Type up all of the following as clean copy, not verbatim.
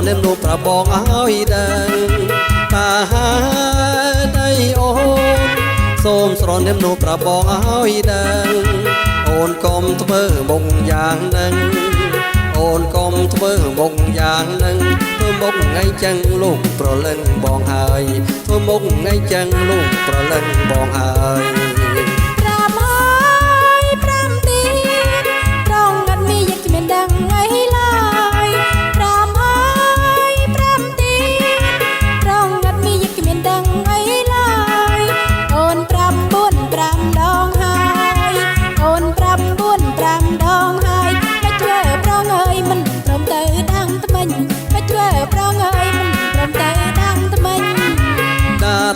នាមនោះប្របងឲ្យដឹងតាដៃអូនសូមស្រនាមនោះប្របងឲ្យដឹងអូនកុំធ្វើមុខយ៉ាងនឹងអូនកុំធ្វើមុខយ៉ាងនឹងធ្វើមុខថ្ងៃចឹងលោកប្រលឹងបងហើយធ្វើមុខថ្ងៃចឹងលោកប្រលឹងបងហើយ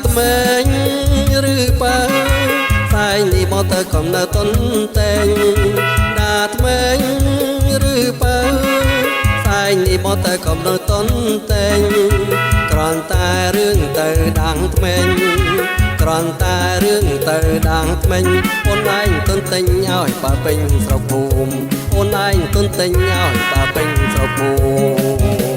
ថ្មីឬបើផ្សាយនេះមកទៅកំណើតុនតែងដាថ្មីឬបើផ្សាយនេះមកទៅកំណើតុនតែងគ្រាន់តែរឿងទៅដាំងថ្មីគ្រាន់តែរឿងទៅដាំងថ្មីអូនឯងទុនទិញឲ្យបើពេញស្រុកភូមិអូនឯងទុនទិញឲ្យបើពេញស្រុកភូមិ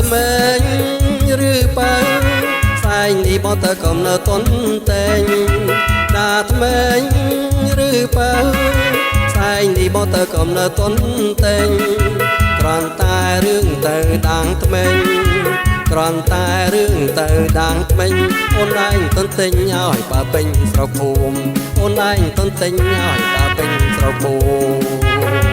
ថ្មីឬបើផ្សាយនេះមកទៅកំណើតុនតែងដាថ្មីឬបើផ្សាយនេះមកទៅកំណើតុនតែងគ្រាន់តែរឿងទៅដាំងថ្មីគ្រាន់តែរឿងទៅដាំងថ្មីអូនឯងទុនទិញឲ្យបើពេញស្រុកភូមិអូនឯងទុនទិញឲ្យបើពេញស្រុកភូមិ